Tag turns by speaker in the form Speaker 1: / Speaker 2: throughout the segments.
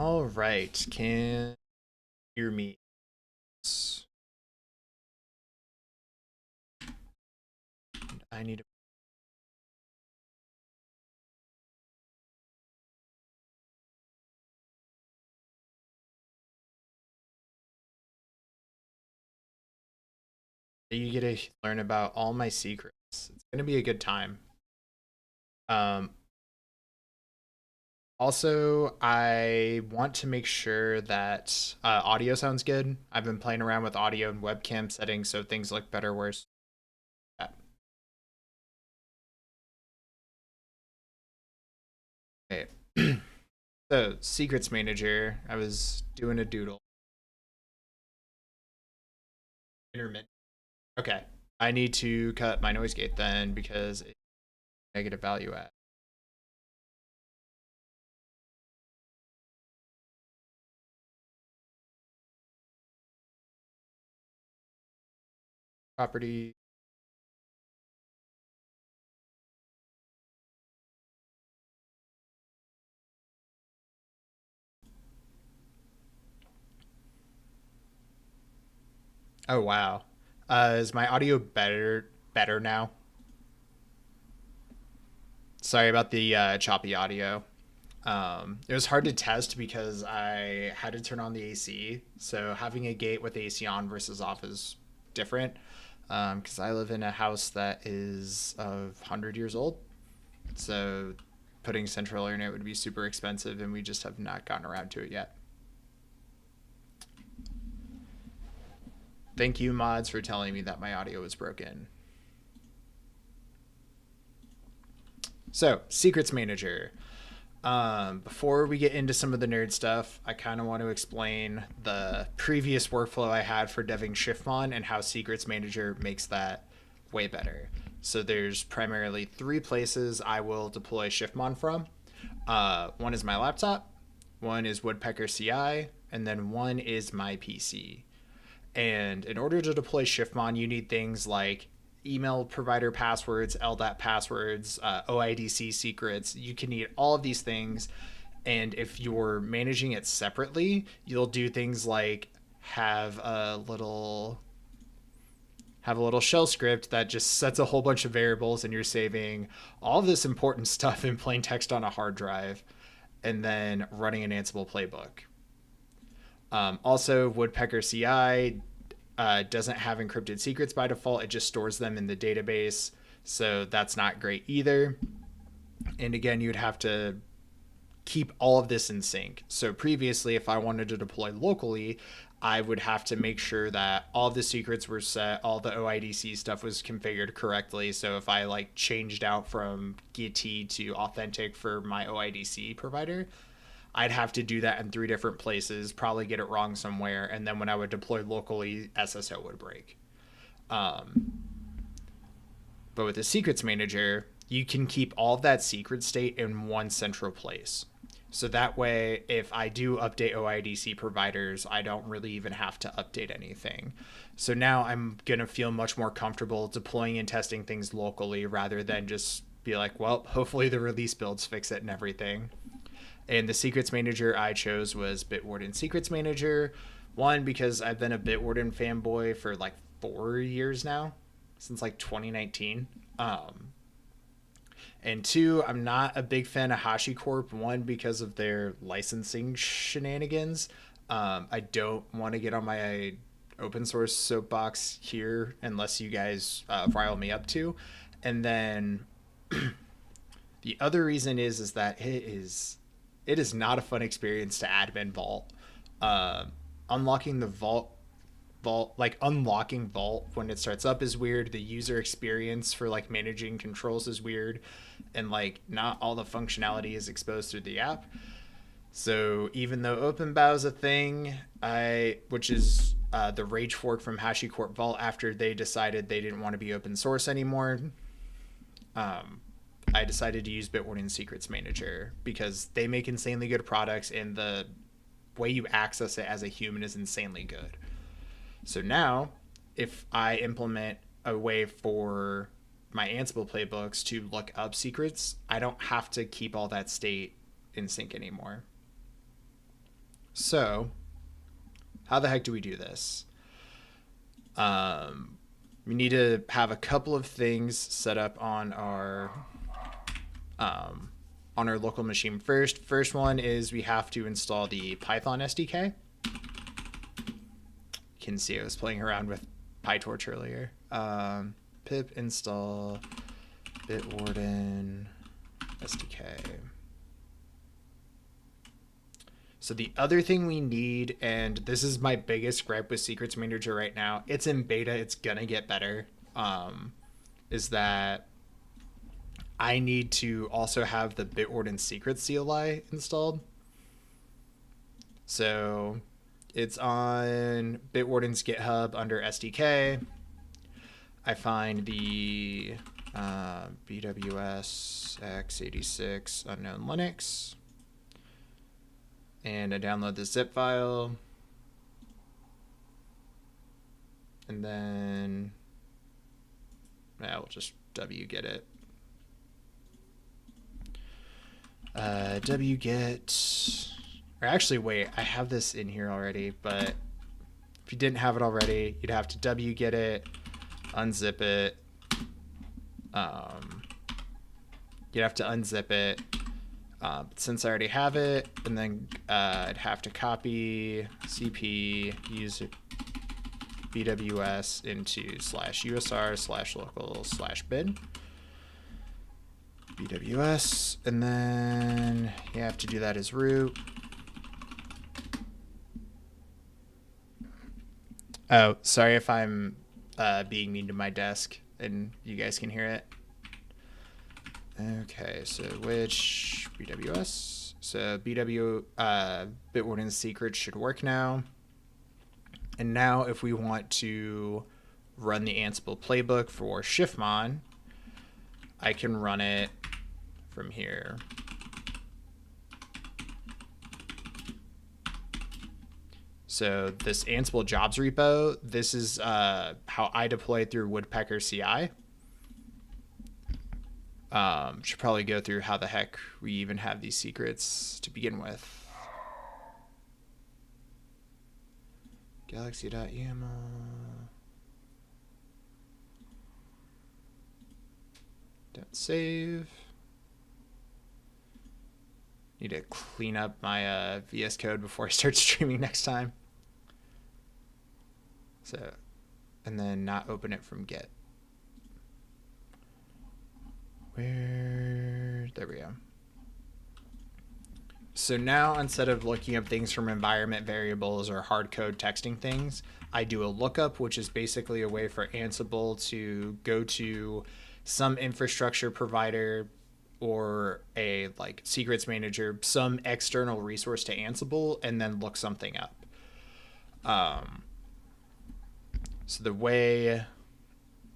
Speaker 1: All right, can you hear me? I need to. You get to learn about all my secrets. It's gonna be a good time. Um, Also, I want to make sure that audio sounds good. I've been playing around with audio and webcam settings so things look better, worse. Okay. So, Secrets Manager, I was doing a doodle. Intermittent. Okay. I need to cut my noise gate then because it's negative value at property. Oh wow. Is my audio better now? Sorry about the choppy audio. It was hard to test because I had to turn on the AC. So having a gate with AC on versus off is different. Because I live in a house that is of 100 years old. So putting central internet would be super expensive, and we just have not gotten around to it yet. Thank you, mods, for telling me that my audio was broken. So, Secrets Manager. Before we get into some of the nerd stuff, I kind of want to explain the previous workflow I had for deving Shiftmon and how Secrets Manager makes that way better. So there's primarily three places I will deploy Shiftmon from. One is my laptop, one is Woodpecker CI, and then one is my PC. And in order to deploy Shiftmon, you need things like email provider passwords, LDAP passwords, OIDC secrets. You can need all of these things. And if you're managing it separately, you'll do things like have a little shell script that just sets a whole bunch of variables, and you're saving all of this important stuff in plain text on a hard drive and then running an Ansible playbook. Also, Woodpecker CI doesn't have encrypted secrets by default. It just stores them in the database. So that's not great either. And again, you'd have to keep all of this in sync. So previously, if I wanted to deploy locally, I would have to make sure that all of the secrets were set, all the OIDC stuff was configured correctly. So if I like changed out from GitT to authentic for my OIDC provider, I'd have to do that in three different places, probably get it wrong somewhere, and then when I would deploy locally, SSO would break. Um, but with the secrets manager, you can keep all of that secret state in one central place. So that way, if I do update OIDC providers, I don't really even have to update anything. So now I'm going to feel much more comfortable deploying and testing things locally rather than just be like, well, hopefully the release builds fix it and everything. And the secrets manager I chose was Bitwarden Secrets Manager. One, because I've been a Bitwarden fanboy for like 4 years now, since like 2019. And two, I'm not a big fan of HashiCorp. One, because of their licensing shenanigans. I don't want to get on my open source soapbox here unless you guys rile me up to. And then the other reason is that it is not a fun experience to admin Vault. Uh, Unlocking the Vault, like unlocking Vault when it starts up is weird. The user experience for like managing controls is weird, and like not all the functionality is exposed through the app. So even though OpenBOW is a thing, which is the rage fork from HashiCorp Vault after they decided they didn't want to be open source anymore, um, I decided to use Bitwarden Secrets Manager because they make insanely good products, and the way you access it as a human is insanely good. So now, if I implement a way for my Ansible playbooks to look up secrets, I don't have to keep all that state in sync anymore. So how the heck do we do this? We need to have a couple of things set up on our local machine first. First one is we have to install the Python SDK. You can see I was playing around with PyTorch earlier. Pip install Bitwarden SDK. So the other thing we need, and this is my biggest gripe with Secrets Manager right now, it's in beta, it's gonna get better, is that I need to also have the Bitwarden Secrets CLI installed. So it's on Bitwarden's GitHub under SDK. I find the BWS x86 unknown Linux, and I download the zip file, and then I'll just wget it. Wget, or actually wait, I have this in here already, but if you didn't have it already, you'd have to wget it, unzip it. You'd have to unzip it. Since I already have it, and then I'd have to copy cp, use bws into /usr/local/bin. BWS, and then you have to do that as root. Oh, sorry if I'm being mean to my desk and you guys can hear it. Okay, so which BWS? So Bitwarden Secrets should work now. And now if we want to run the Ansible playbook for Shiftmon, I can run it from here. So this Ansible jobs repo, this is how I deploy through Woodpecker CI. Should probably go through how the heck we even have these secrets to begin with. Galaxy.yaml. Don't save. Need to clean up my VS Code before I start streaming next time. So, and then not open it from Git. There we go. So now instead of looking up things from environment variables or hard code texting things, I do a lookup, which is basically a way for Ansible to go to some infrastructure provider or a like secrets manager, some external resource to Ansible, and then look something up. So the way,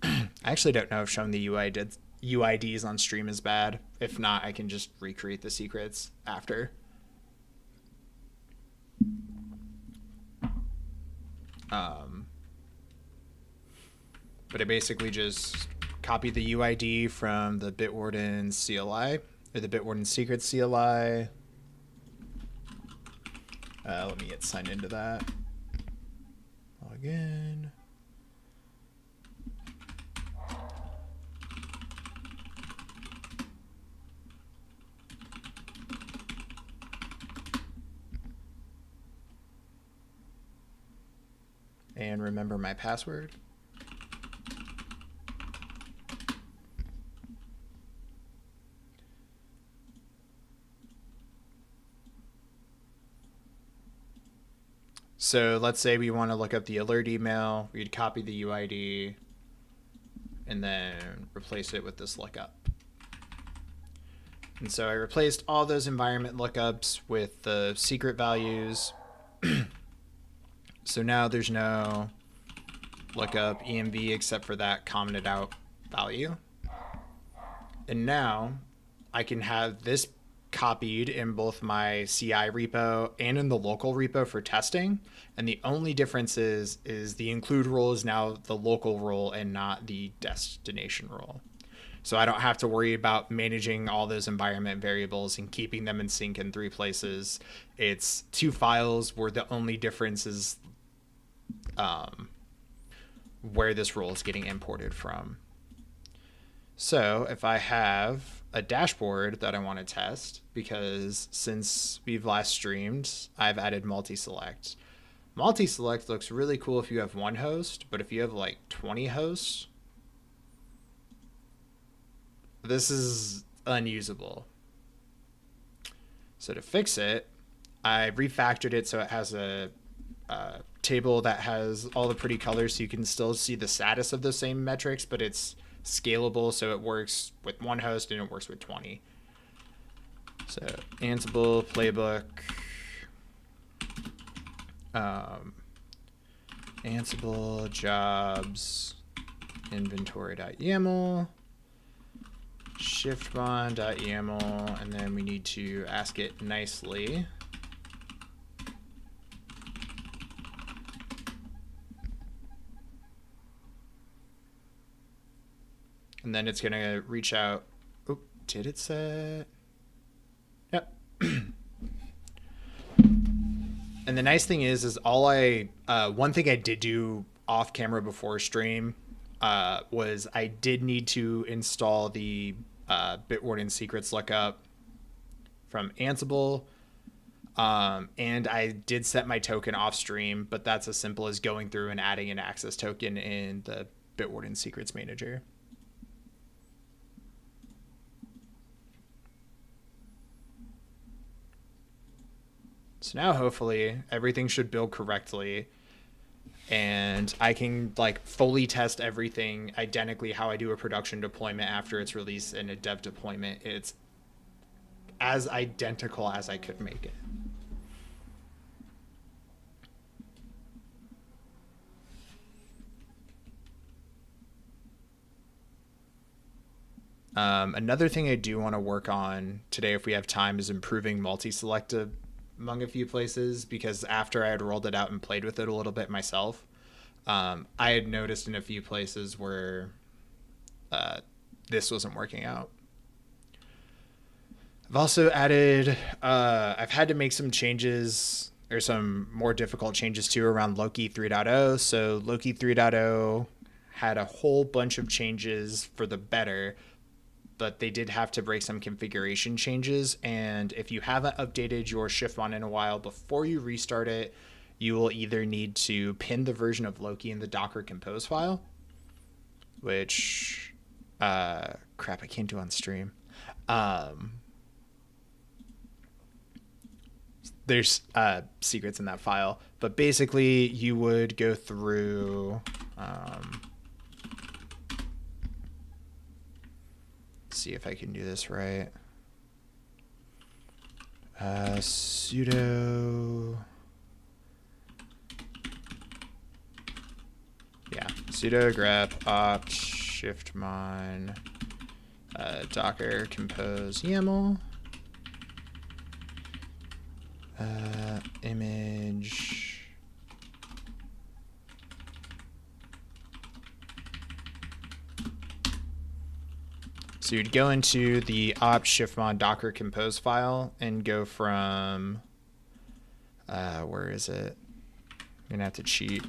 Speaker 1: I actually don't know if showing the UIDs on stream is bad. If not, I can just recreate the secrets after. But I basically just copy the UID from the Bitwarden CLI, or the Bitwarden Secrets CLI. Let me get signed into that. Log in. And remember my password. So let's say we want to look up the alert email. We'd copy the UID and then replace it with this lookup. And so I replaced all those environment lookups with the secret values. So now there's no lookup env except for that commented out value. And now I can have this copied in both my CI repo and in the local repo for testing. And the only difference is the include role is now the local role and not the destination role. So I don't have to worry about managing all those environment variables and keeping them in sync in 3 places. It's 2 files where the only difference is where this role is getting imported from. So if I have a dashboard that I want to test, because since we've last streamed, I've added multi-select. Multi-select looks really cool if you have 1 host, but if you have like 20 hosts, this is unusable. So to fix it, I refactored it so it has a table that has all the pretty colors so you can still see the status of the same metrics, but it's scalable so it works with 1 host and it works with 20. So Ansible playbook, Ansible jobs inventory.yaml, shiftmon.yaml, and then we need to ask it nicely. And then it's going to reach out. Oh, did it set? Yep. And the nice thing is all one thing I did do off camera before stream was I did need to install the Bitwarden Secrets lookup from Ansible. And I did set my token off stream, but that's as simple as going through and adding an access token in the Bitwarden Secrets Manager. So now hopefully everything should build correctly and I can like fully test everything identically how I do a production deployment after it's released in a dev deployment. It's as identical as I could make it. Another thing I do want to work on today, if we have time, is improving multi-select among a few places, because after I had rolled it out and played with it a little bit myself, I had noticed in a few places where this wasn't working out. I've also added, I've had to make some changes or some more difficult changes too around Loki 3.0. So Loki 3.0 had a whole bunch of changes for the better, but they did have to break some configuration changes. And if you haven't updated your Shiftmon in a while, before you restart it, you will either need to pin the version of Loki in the Docker compose file, which, crap, I can't do on stream. There's secrets in that file, but basically you would go through, see if I can do this right. Sudo grep opt shiftmon docker compose YAML image So you'd go into the opt shiftmon docker compose file and go from, where is it? I'm gonna have to cheat.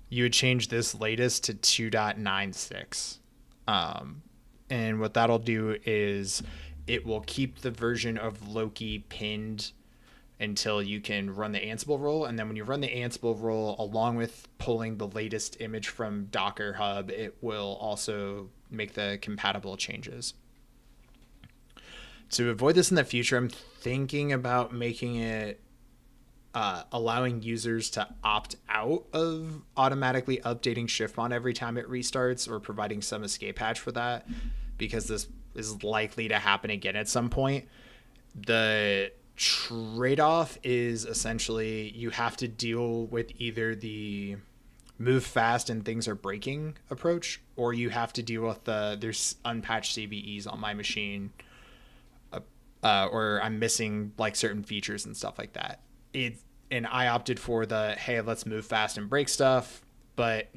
Speaker 1: You would change this latest to 2.96. And what that'll do is it will keep the version of Loki pinned until you can run the Ansible role. And then when you run the Ansible role, along with pulling the latest image from Docker Hub, it will also make the compatible changes. To avoid this in the future, I'm thinking about making it allowing users to opt out of automatically updating Shiftmon every time it restarts, or providing some escape hatch for that, because this is likely to happen again at some point. The trade-off is essentially you have to deal with either the move fast and things are breaking approach, or you have to deal with there's unpatched CVEs on my machine, or I'm missing like certain features and stuff like that. And I opted for the, hey, let's move fast and break stuff, but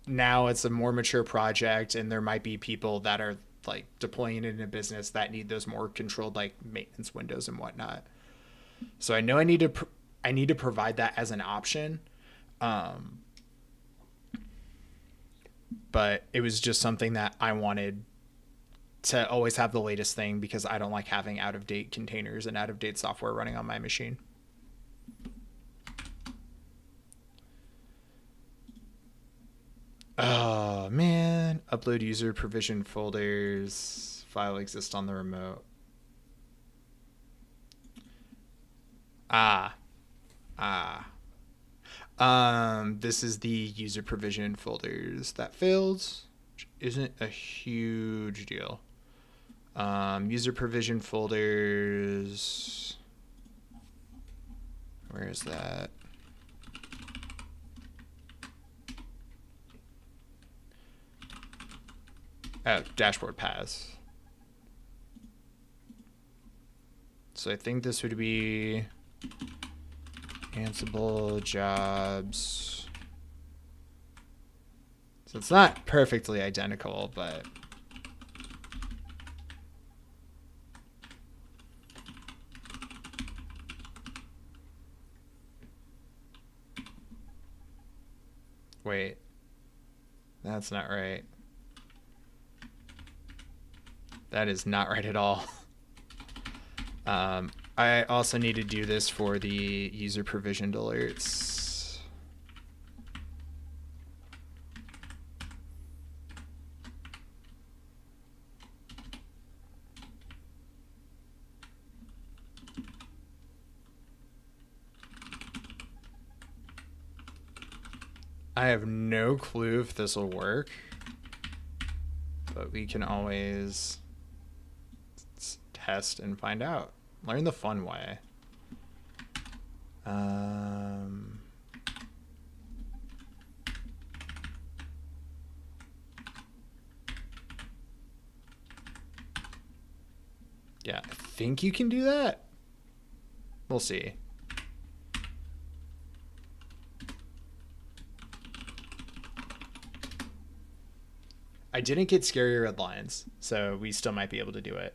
Speaker 1: now it's a more mature project, and there might be people that are like deploying it in a business that need those more controlled like maintenance windows and whatnot. So I know I need to provide that as an option. Um, but it was just something that I wanted to always have the latest thing because I don't like having out of date containers and out of date software running on my machine. Oh man, upload user provision folders. File exists on the remote. Ah, ah. This is the user provision folders that failed, which isn't a huge deal. User provision folders. Where is that? Oh, dashboard paths. So I think this would be Ansible jobs. So it's not perfectly identical, but wait, that's not right. That is not right at all. I also need to do this for the user provisioned alerts. I have no clue if this will work, but we can always test and find out. Learn the fun way. Yeah, I think you can do that. We'll see. I didn't get scary red lines, so we still might be able to do it.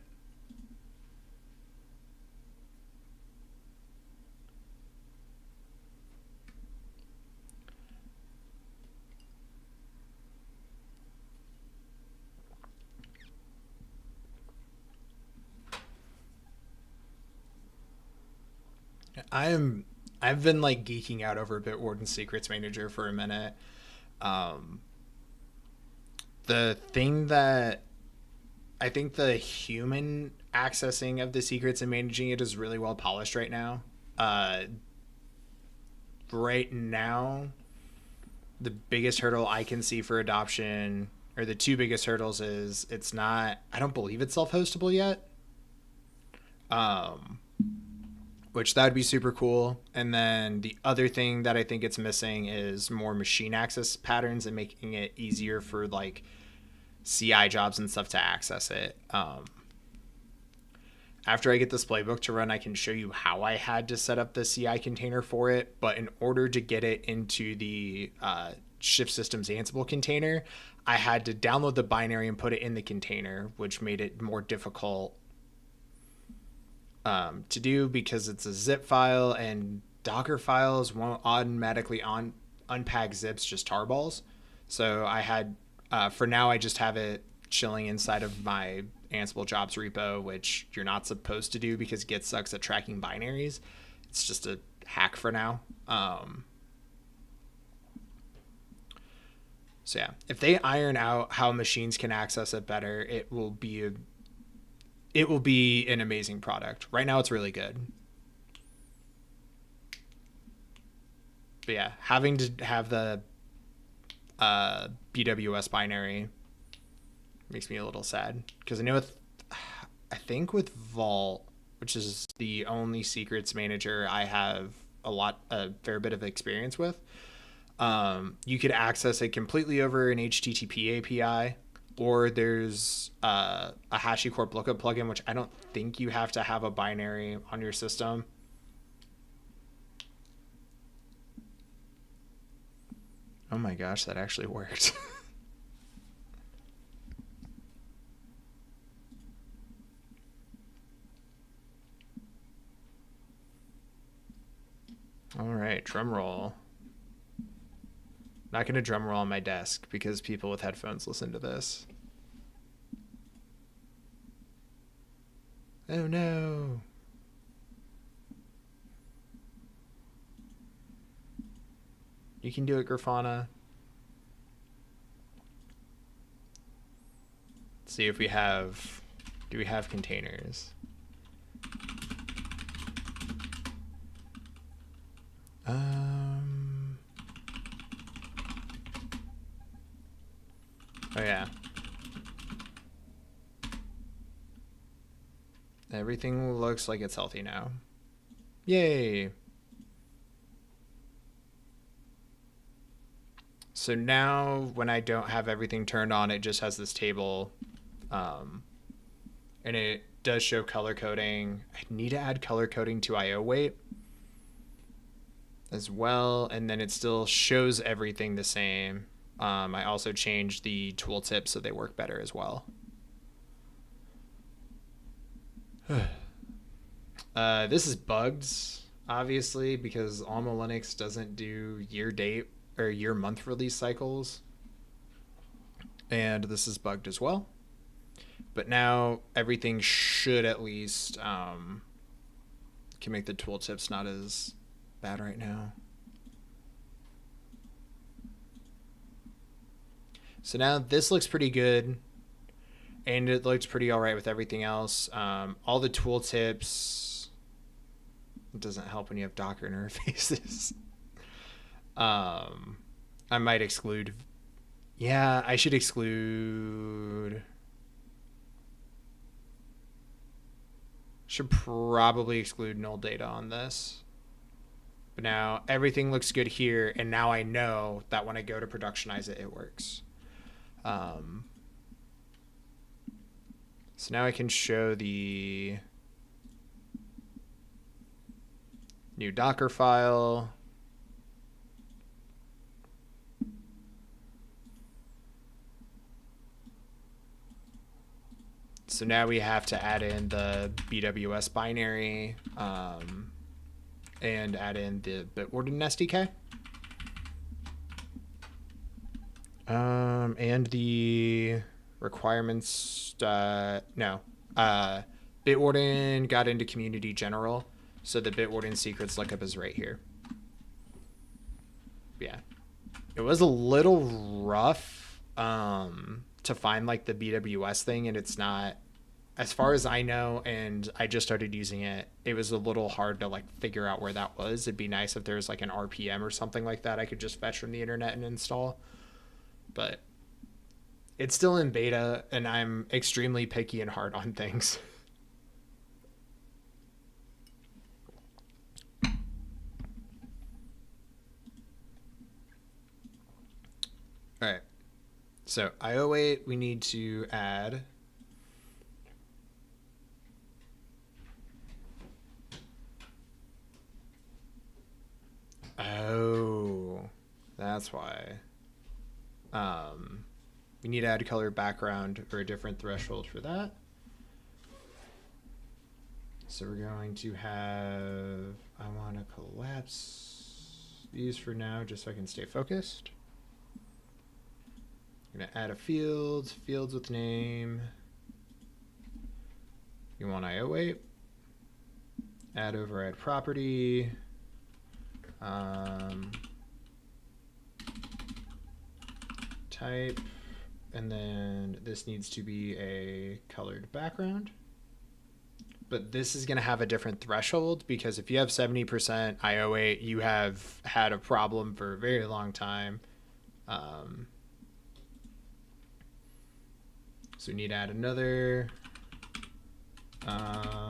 Speaker 1: I've been like geeking out over Bitwarden Secrets Manager for a minute. Um, the thing that I think the human accessing of the secrets and managing it is really well polished right now. Right now, the biggest hurdle I can see for adoption, or the two biggest hurdles, is it's not, I don't believe it's self-hostable yet. Um, which that would be super cool. And then the other thing that I think it's missing is more machine access patterns and making it easier for like CI jobs and stuff to access it. After I get this playbook to run, I can show you how I had to set up the CI container for it. But in order to get it into the Shift Systems Ansible container, I had to download the binary and put it in the container, which made it more difficult to do because it's a zip file and Docker files won't automatically unpack zips, just tarballs. So I had, for now, I just have it chilling inside of my Ansible jobs repo, which you're not supposed to do because Git sucks at tracking binaries. It's just a hack for now. So yeah, if they iron out how machines can access it better, it will be an amazing product. Right now, it's really good. But yeah, having to have the BWS binary makes me a little sad because I know I think with Vault, which is the only secrets manager I have a fair bit of experience with, you could access it completely over an HTTP API, or there's a HashiCorp lookup plugin, which I don't think you have to have a binary on your system. Oh my gosh, that actually worked. All right, drum roll. Not going to drum roll on my desk because people with headphones listen to this. Oh no. You can do it, Grafana. Let's see if we have... Do we have containers? Oh yeah. Everything looks like it's healthy now. Yay! So now when I don't have everything turned on, it just has this table. And it does show color coding. I need to add color coding to IO weight as well. And then it still shows everything the same. I also changed the tooltips so they work better as well. This is bugged, obviously, because Alma Linux doesn't do year date or year month release cycles. And this is bugged as well. But now everything should at least can make the tooltips not as bad right now. So now this looks pretty good. And it looks pretty all right with everything else. All the tooltips. It doesn't help when you have Docker interfaces. I might exclude. Yeah, I should exclude. Should probably exclude null data on this. But now everything looks good here. And now I know that when I go to productionize it, it works. So now I can show the new Docker file. So now we have to add in the BWS binary and add in the Bitwarden SDK. And the requirements, Bitwarden got into community general. So the Bitwarden secrets lookup is right here. Yeah. It was a little rough to find like the BWS thing, and it's not, as far as I know, and I just started using it, it was a little hard to like figure out where that was. It'd be nice if there was like an RPM or something like that I could just fetch from the internet and install. But it's still in beta, and I'm extremely picky and hard on things. All right. So IO8, we need to add. Oh, that's why. We need to add color background or a different threshold for that. So we're going to have, I want to collapse these for now just so I can stay focused. I'm going to add a fields with name. You want IO weight. Add override property. Type. And then this needs to be a colored background. But this is going to have a different threshold because if you have 70% IO8, you have had a problem for a very long time. So we need to add another. How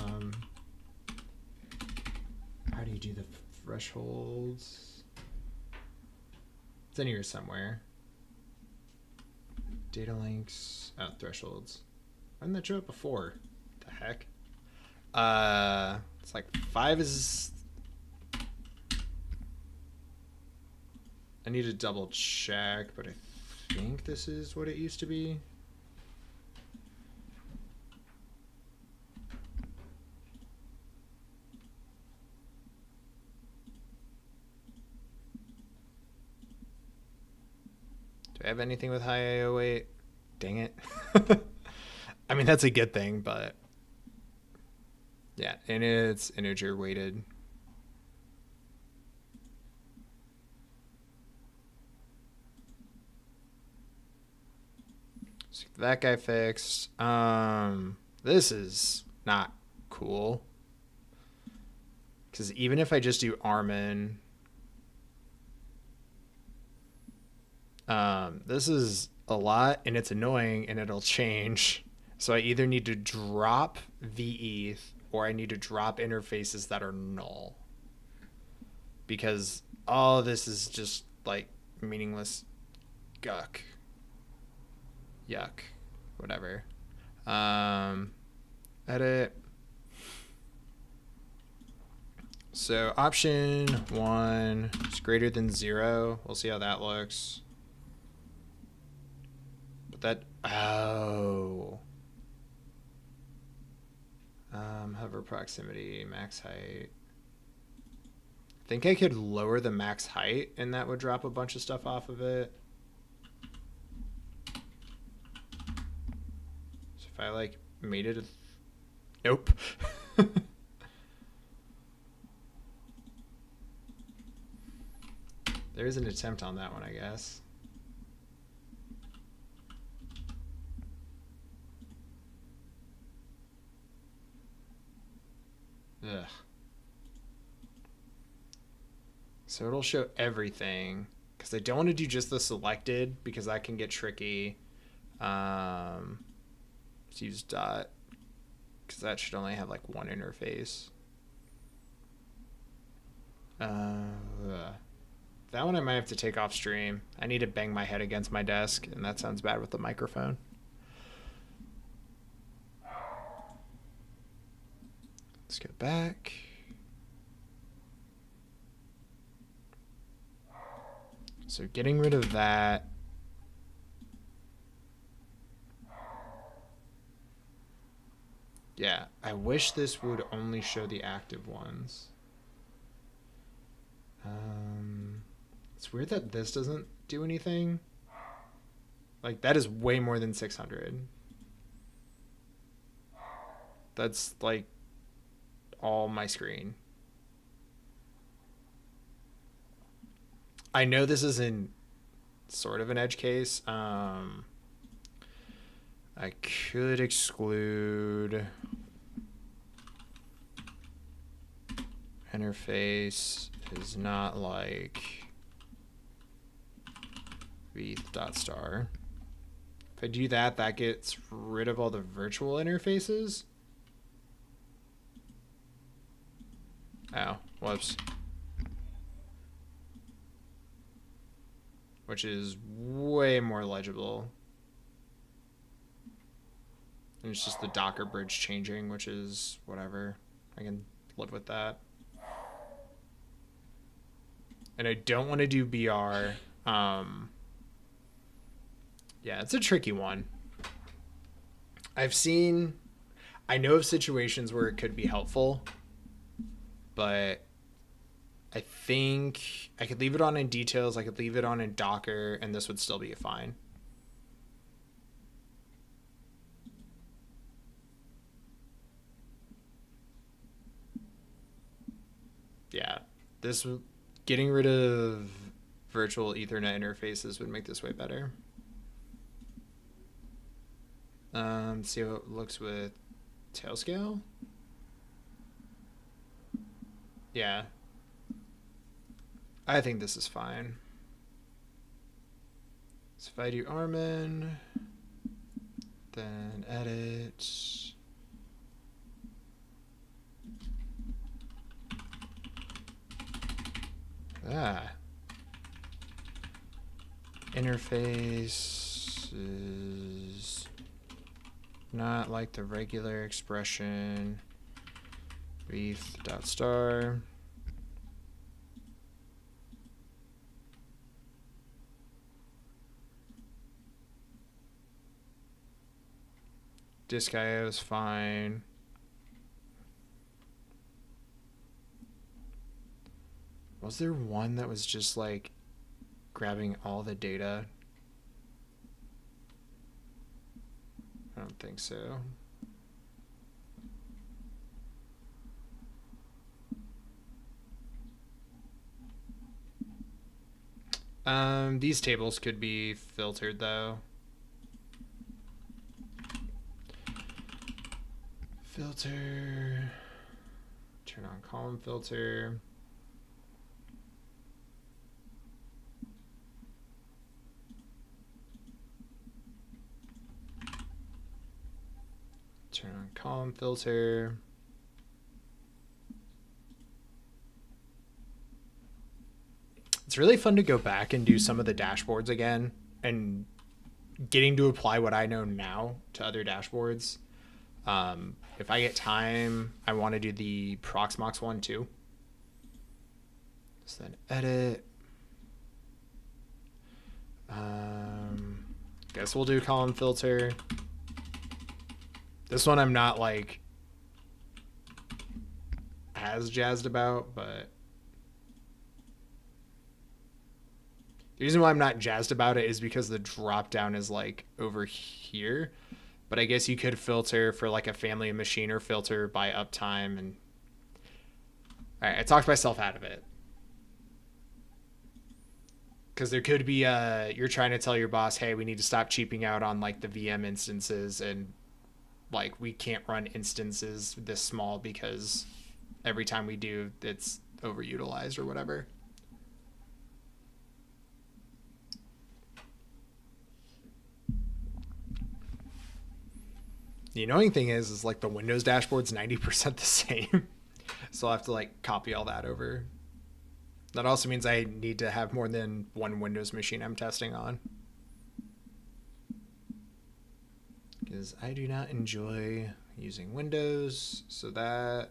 Speaker 1: do you do the thresholds? It's in here somewhere. Data links. Oh, thresholds. Why didn't that show up before? What the heck? It's like 5 is... I need to double check, but I think this is what it used to be. Do I have anything with high IO weight? Dang it. I mean, that's a good thing, but yeah, and it's integer weighted. So that guy fixed. This is not cool. Because even if I just do Armin, this is a lot and it's annoying and it'll change. So I either need to drop VETH or I need to drop interfaces that are null. Because all this is just like meaningless guck. Yuck. Whatever. Edit. So option 1 is greater than 0. We'll see how that looks. But that, oh. Hover proximity, max height. I think I could lower the max height and that would drop a bunch of stuff off of it. So if I like made it, nope. There's an attempt on that one, I guess. Ugh. So it'll show everything because I don't want to do just the selected because that can get tricky. Let's use dot because that should only have like one interface. That one I might have to take off stream. I need to bang my head against my desk, and that sounds bad with the microphone. Let's go back. So getting rid of that. Yeah, I wish this would only show the active ones. It's weird that this doesn't do anything. Like, that is way more than 600. That's, like, all my screen. I know this is in sort of an edge case. I could exclude interface is not like v.star. If I do that, that gets rid of all the virtual interfaces. Oh, whoops. Which is way more legible. And it's just the Docker bridge changing, which is whatever. I can live with that. And I don't want to do BR. Yeah, it's a tricky one. I know of situations where it could be helpful, but I think I could leave it on in details, I could leave it on in Docker, and this would still be fine. Yeah, getting rid of virtual Ethernet interfaces would make this way better. See how it looks with Tailscale. Yeah, I think this is fine. So if I do Armin, then edit. Interface is not like the regular expression. Brief.star. Disk IO is fine. Was there one that was just like grabbing all the data? I don't think so. These tables could be filtered though. Filter. Turn on column filter. Turn on column filter. It's really fun to go back and do some of the dashboards again and getting to apply what I know now to other dashboards. If I get time, I want to do the Proxmox one too. So then edit. Guess we'll do column filter. This one I'm not like as jazzed about, but the reason why I'm not jazzed about it is because the drop down is like over here. But I guess you could filter for like a family machine or filter by uptime. And all right, I talked myself out of it. Because there could be you're trying to tell your boss, hey, we need to stop cheaping out on like the VM instances, and like we can't run instances this small because every time we do, it's overutilized or whatever. The annoying thing is like the Windows dashboard's 90% the same. So I'll have to like copy all that over. That also means I need to have more than one Windows machine I'm testing on. Because I do not enjoy using Windows. So that...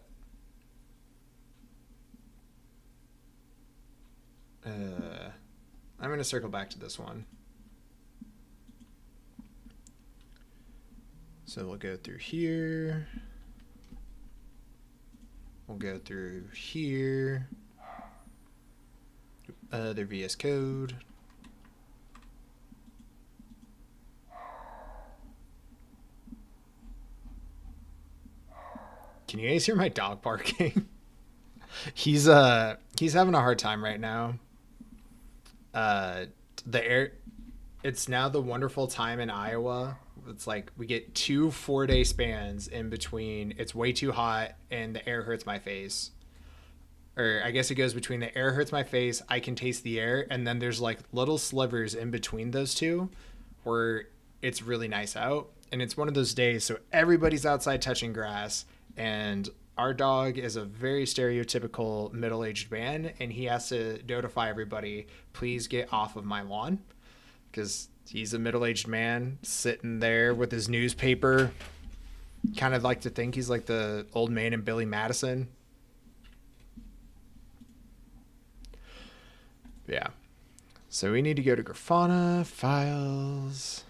Speaker 1: I'm going to circle back to this one. So we'll go through here. We'll go through here. Their VS Code. Can you guys hear my dog barking? He's having a hard time right now. It's now the wonderful time in Iowa. It's like we get 2 4-day spans in between. It's way too hot and the air hurts my face. Or I guess it goes between the air hurts my face, I can taste the air, and then there's like little slivers in between those two where it's really nice out. And it's one of those days, so everybody's outside touching grass, and our dog is a very stereotypical middle-aged man, and he has to notify everybody, please get off of my lawn, because he's a middle-aged man sitting there with his newspaper. Kind of like to think he's like the old man in Billy Madison. Yeah. So we need to go to Grafana, files.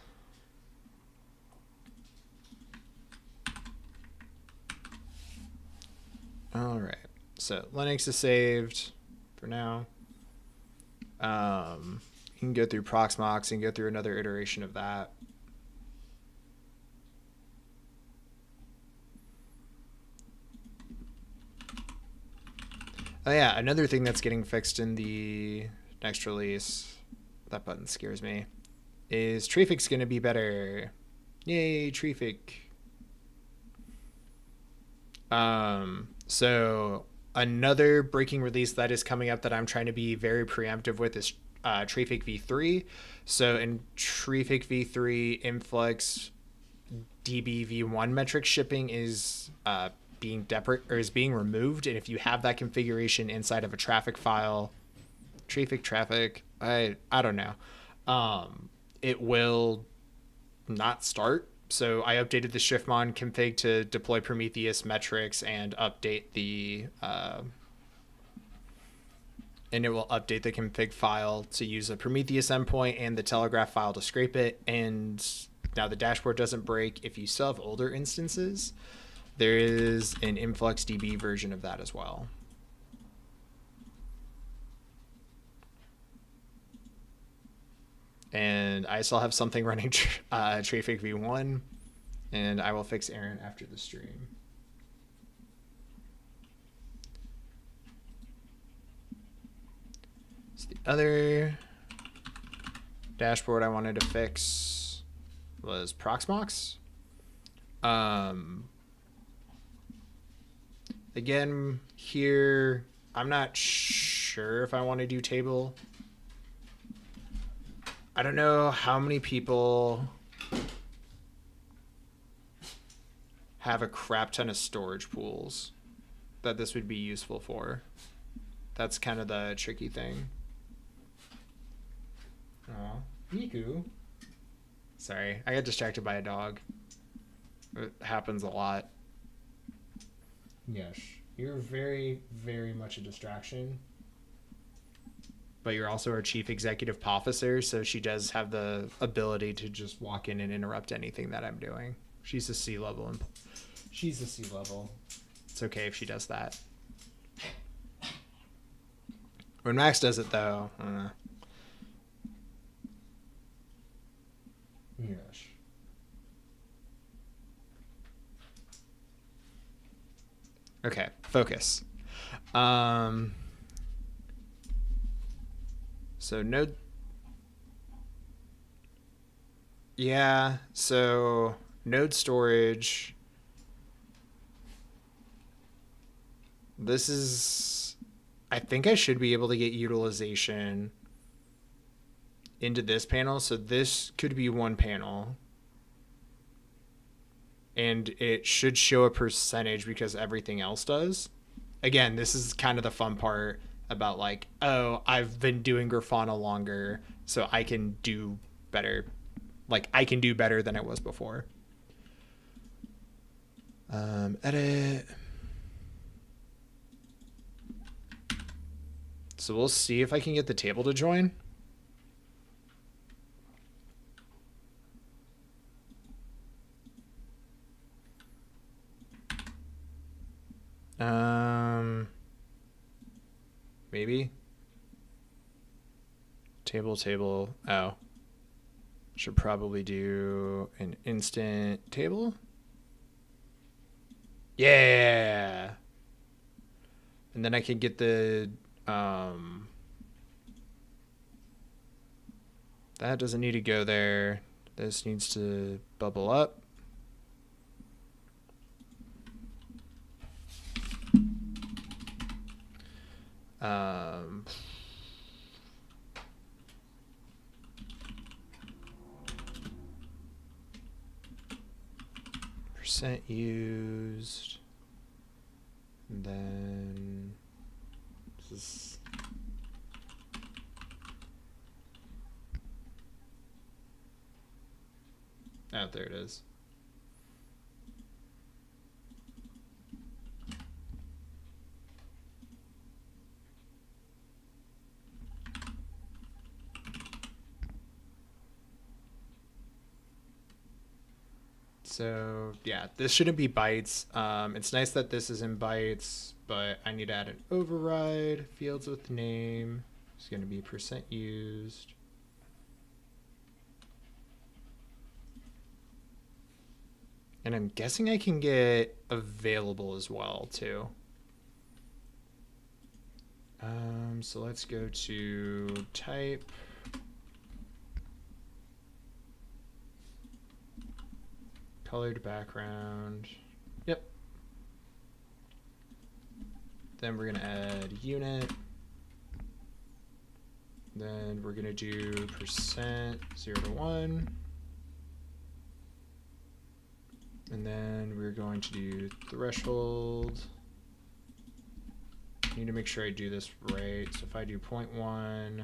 Speaker 1: All right. So Linux is saved for now. You can go through Proxmox and go through another iteration of that. Oh yeah, another thing that's getting fixed in the next release, that button scares me, is Trafic's going to be better. Yay, Trafic. So another breaking release that is coming up that I'm trying to be very preemptive with is Trafic v3. So in Trafic v3, influx DB v1 metric shipping is being removed, and if you have that configuration inside of a traffic file, traffic, I don't know, it will not start. So I updated the Shiftmon config to deploy Prometheus metrics and update the and it will update the config file to use a Prometheus endpoint and the Telegraph file to scrape it. And Now the dashboard doesn't break. If you still have older instances, there is an InfluxDB version of that as well. And I still have something running Trafic v1, and I will fix Aaron after the stream. So the other dashboard I wanted to fix was Proxmox. Again, here, I'm not sure if I want to do table. I don't know how many people have a crap ton of storage pools that this would be useful for. That's kind of the tricky thing. Aw, Miku. Sorry, I got distracted by a dog. It happens a lot. Yes, you're very, very much a distraction. But you're also our chief executive officer, so she does have the ability to just walk in and interrupt anything that I'm doing. She's a C-level. She's a C-level. It's okay if she does that. When Max does it, though, yes. Okay, focus. So node, yeah, so node storage, this is, I think I should be able to get utilization into this panel. So this could be one panel, and it should show a percentage because everything else does. Again, this is kind of the fun part about like, oh, I've been doing Grafana longer, so I can do better. Like, I can do better than I was before. Edit. So we'll see if I can get the table to join. Maybe. Table. Oh. Should probably do an instant table. Yeah. And then I can get the, that doesn't need to go there. This needs to bubble up. Percent used. And then this is there it is. So yeah, this shouldn't be bytes. It's nice that this is in bytes, but I need to add an override. Fields with name is going to be percent used. And I'm guessing I can get available as well too. So let's go to type. Colored background. Yep. Then we're going to add unit. Then we're going to do percent 0 to 1. And then we're going to do threshold. I need to make sure I do this right. So if I do 0.1,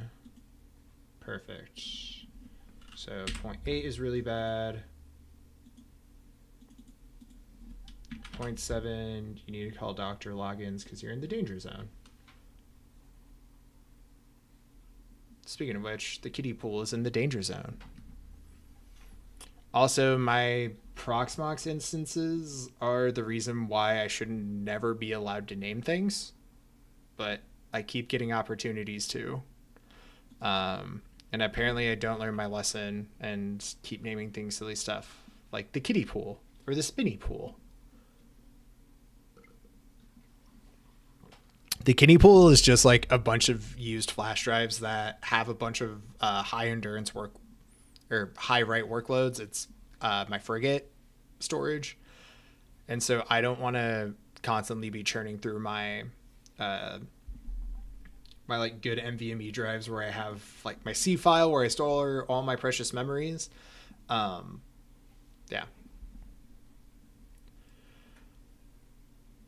Speaker 1: perfect. So 0.8 is really bad. 0.7, you need to call doctor logins because you're in the danger zone. Speaking of which, the kiddie pool is in the danger zone. Also, my Proxmox instances are the reason why I should never be allowed to name things, but I keep getting opportunities to. And apparently, I don't learn my lesson and keep naming things silly stuff like the kiddie pool or the spinny pool. The kiddie pool is just like a bunch of used flash drives that have a bunch of high endurance work or high write workloads. It's my frigate storage, and so I don't want to constantly be churning through uh, my like good NVMe drives where I have like my C file where I store all my precious memories. Um, yeah.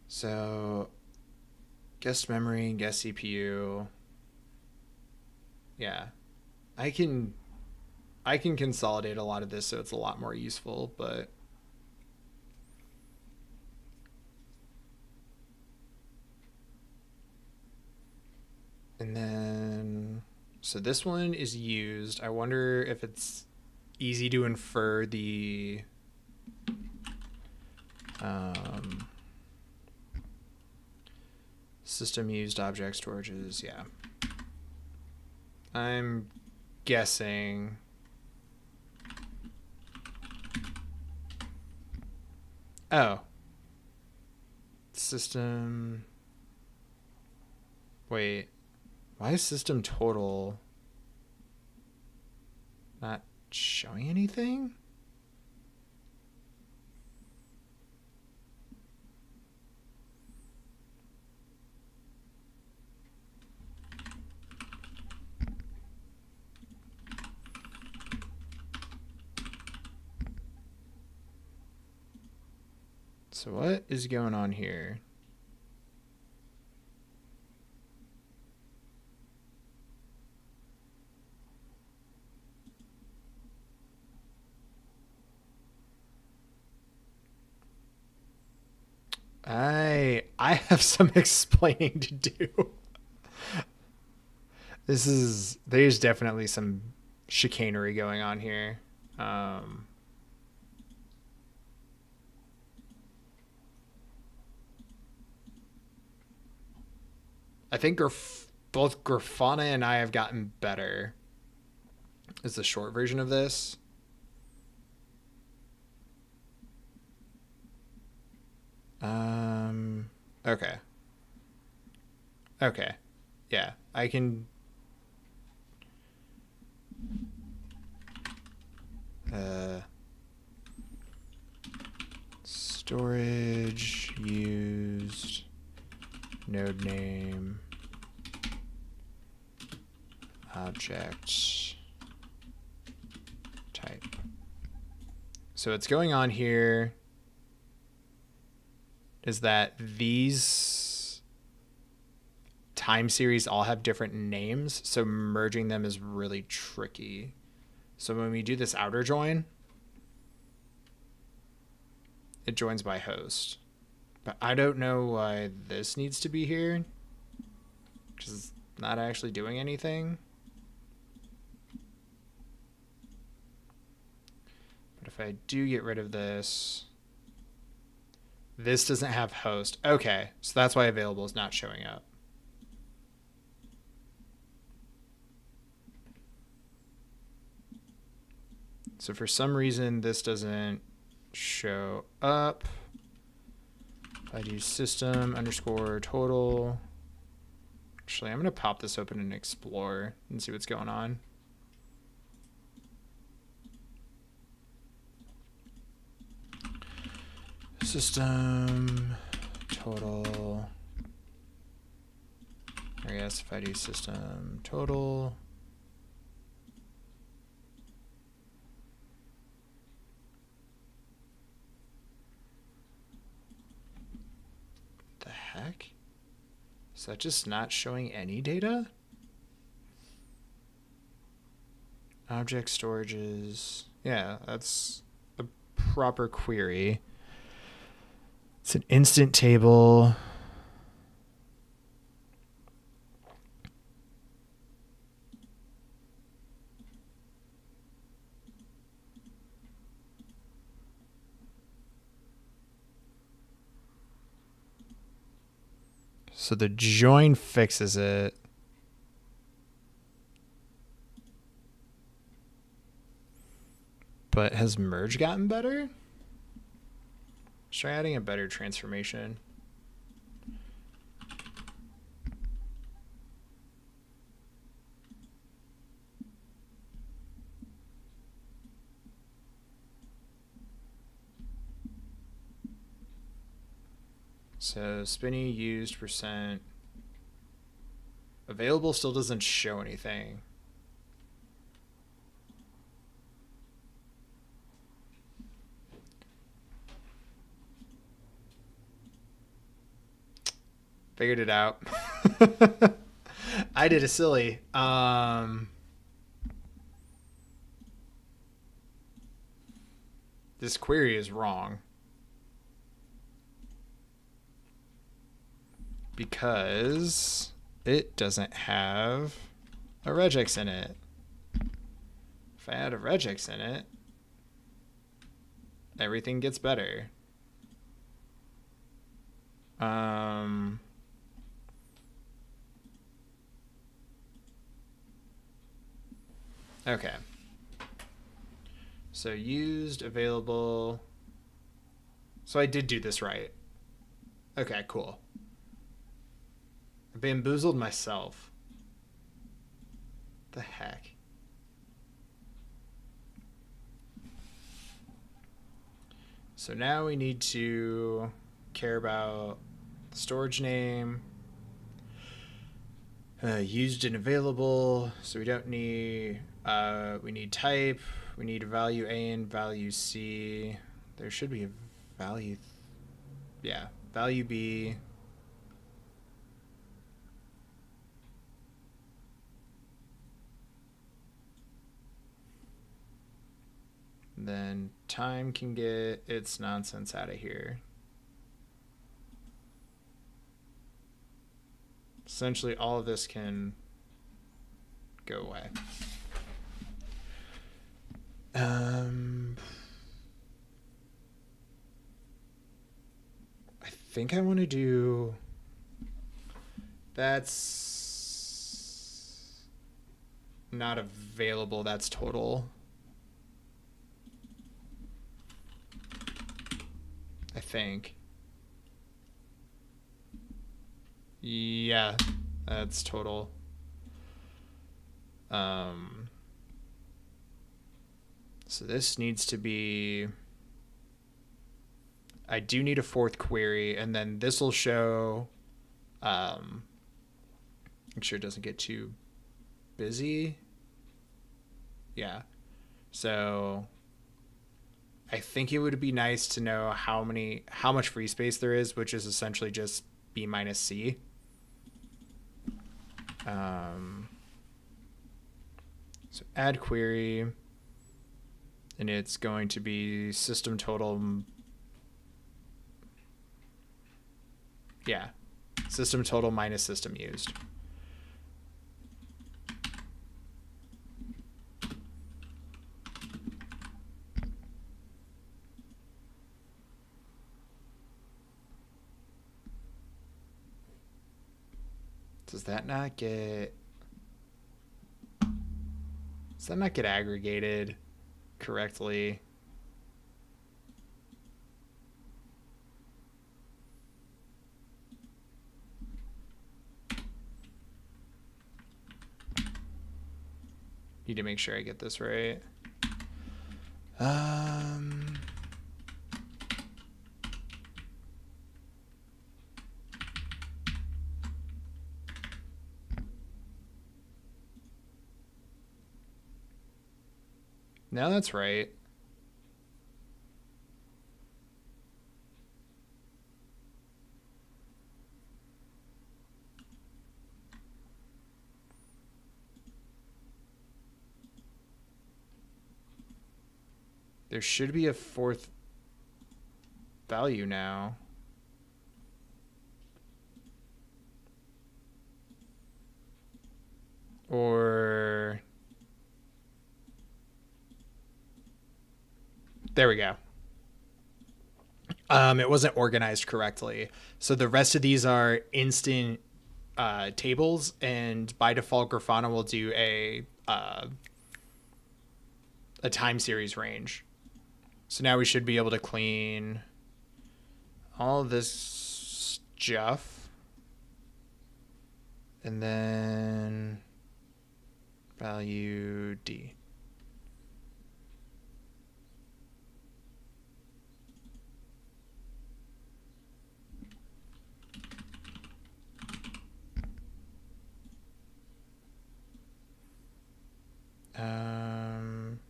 Speaker 1: So guest memory, guest CPU. Yeah, I can I can consolidate a lot of this so it's a lot more useful, but and then so this one is used. I wonder if it's easy to infer the um, system used object storages. Yeah. I'm guessing. Oh. System. Wait. Why is system total not showing anything? So what is going on here? I have some explaining to do. There's definitely some chicanery going on here. Um, I think both Grafana and I have gotten better. Is the short version of this. Okay. Okay. Yeah, I can. Uh, storage used node name object type. So what's going on here is that these time series all have different names, so merging them is really tricky. So when we do this outer join, it joins by host. But I don't know why this needs to be here, because it's not actually doing anything. But if I do get rid of this, this doesn't have host. Okay, so that's why available is not showing up. So for some reason, this doesn't show up. If I do system underscore total. Actually, I'm going to pop this open and explore and see what's going on. System total. I guess if I do system total. The heck? Is that just not showing any data? Object storages. Yeah, that's a proper query. It's an instant table. So the join fixes it. But has merge gotten better? Let's try adding a better transformation. So spinny used percent. Available still doesn't show anything. Figured it out. I did a silly. This query is wrong. Because it doesn't have a regex in it. If I add a regex in it, everything gets better. Okay. So used, available. So I did do this right. Okay, cool. I bamboozled myself. The heck? So now we need to care about the storage name, used and available. So we don't need, we need type, we need value A and value C. There should be a value, yeah, value B. Then time can get its nonsense out of here. Essentially, all of this can go away. I think I want to do... That's not available. That's total. I think. Yeah, that's total. So this needs to be... I do need a fourth query, and then this will show... make sure it doesn't get too busy. Yeah. So I think it would be nice to know how much free space there is, which is essentially just B minus C. So add query, and it's going to be system total. Yeah, system total minus system used. Does that not get aggregated correctly? Need to make sure I get this right. No, that's right. There should be a fourth value now. Or... There we go. It wasn't organized correctly. So the rest of these are instant tables, and by default, Grafana will do a time series range. So now we should be able to clean all of this stuff, and then value D.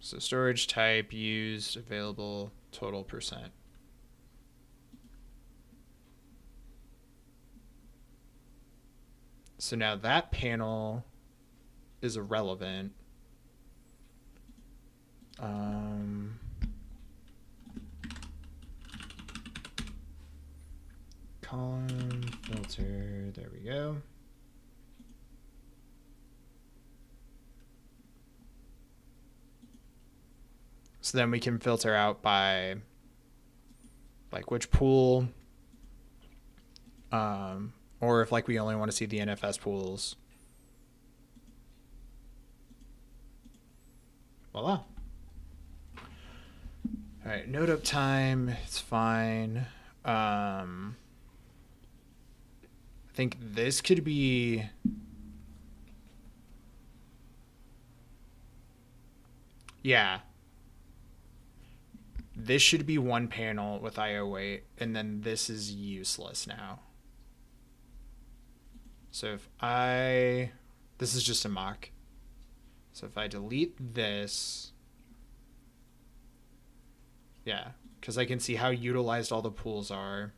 Speaker 1: So storage type used, available, total percent. So now that panel is irrelevant. Column filter, there we go. So then we can filter out by like which pool, or if like we only want to see the NFS pools. Voila. All right, node uptime, it's fine. I think this could be, yeah. This should be one panel with IO weight, and then this is useless now. So if this is just a mock. So if I delete this, yeah, because I can see how utilized all the pools are.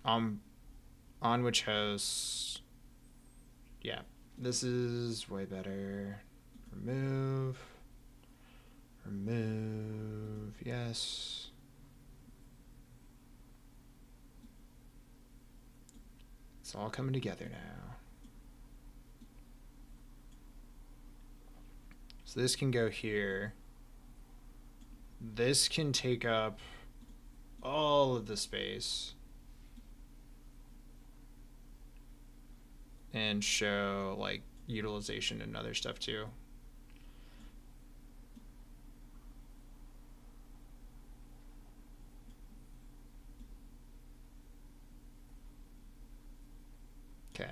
Speaker 1: On which host, yeah, this is way better. Remove, yes. It's all coming together now. So this can go here. This can take up all of the space and show like utilization and other stuff too. Okay.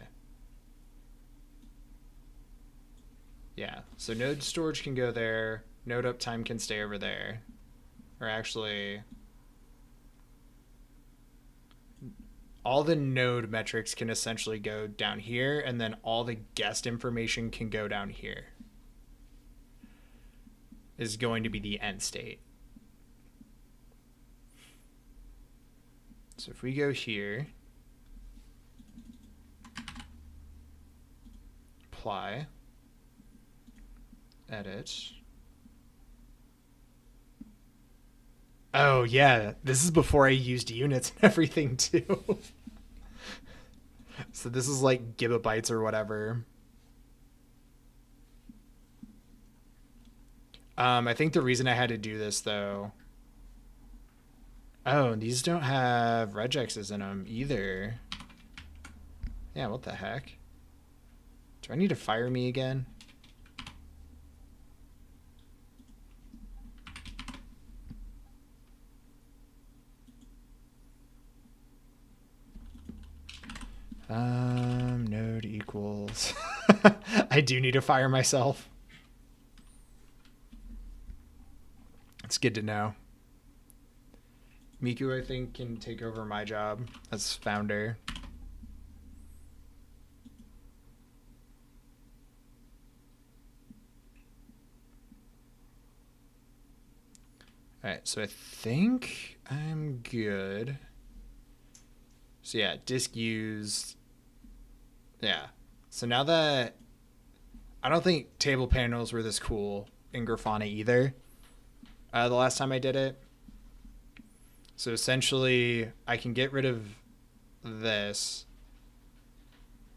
Speaker 1: Yeah, so node storage can go there, node uptime can stay over there. Or actually, all the node metrics can essentially go down here, and then all the guest information can go down here. Is going to be the end state. So if we go here, apply, edit. Oh yeah, this is before I used units and everything too. So this is like gigabytes or whatever. I think the reason I had to do this though. Oh, these don't have regexes in them either. Yeah, what the heck? Do I need to fire me again? Node equals. I do need to fire myself. It's good to know. Miku, I think, can take over my job as founder. All right, so I think I'm good. So yeah, disk used. Yeah. So now that I don't think table panels were this cool in Grafana either. The last time I did it. So essentially, I can get rid of this.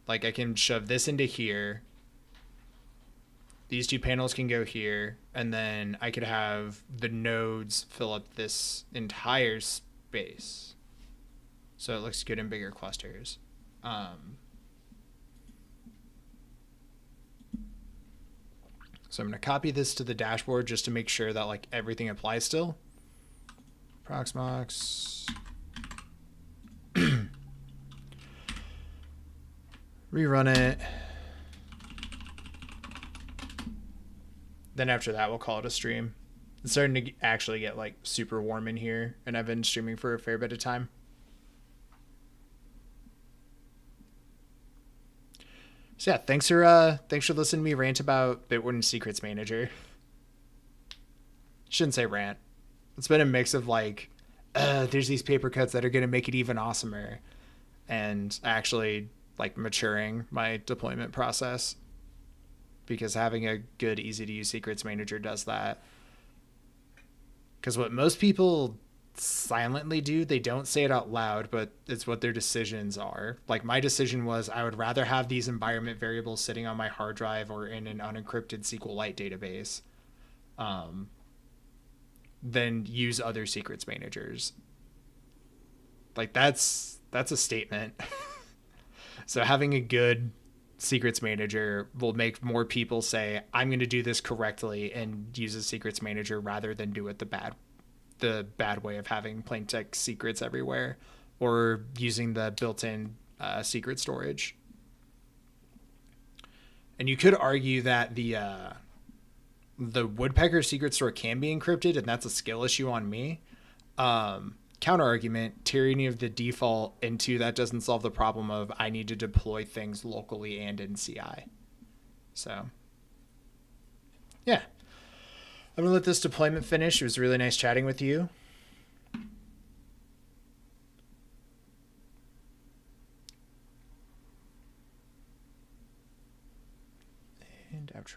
Speaker 1: Like I can shove this into here. These two panels can go here, and then I could have the nodes fill up this entire base. So it looks good in bigger clusters. So I'm going to copy this to the dashboard just to make sure that like everything applies still. Proxmox. Rerun it. Then after that, we'll call it a stream. It's starting to actually get like super warm in here, and I've been streaming for a fair bit of time. So yeah, thanks for listening to me rant about Bitwarden Secrets Manager. Shouldn't say rant. It's been a mix of like, there's these paper cuts that are going to make it even awesomer, and actually like maturing my deployment process, because having a good, easy to use secrets manager does that. Because what most people silently do, they don't say it out loud, but it's what their decisions are. Like my decision was I would rather have these environment variables sitting on my hard drive or in an unencrypted SQLite database than use other secrets managers. Like that's a statement. So having a good secrets manager will make more people say, I'm going to do this correctly and use a secrets manager rather than do it the bad way of having plain text secrets everywhere or using the built-in secret storage. And you could argue that the Woodpecker secret store can be encrypted, and that's a skill issue on me. Counter argument, tyranny of the default into that doesn't solve the problem of I need to deploy things locally and in CI. So yeah, I'm gonna let this deployment finish. It was really nice chatting with you. And outro.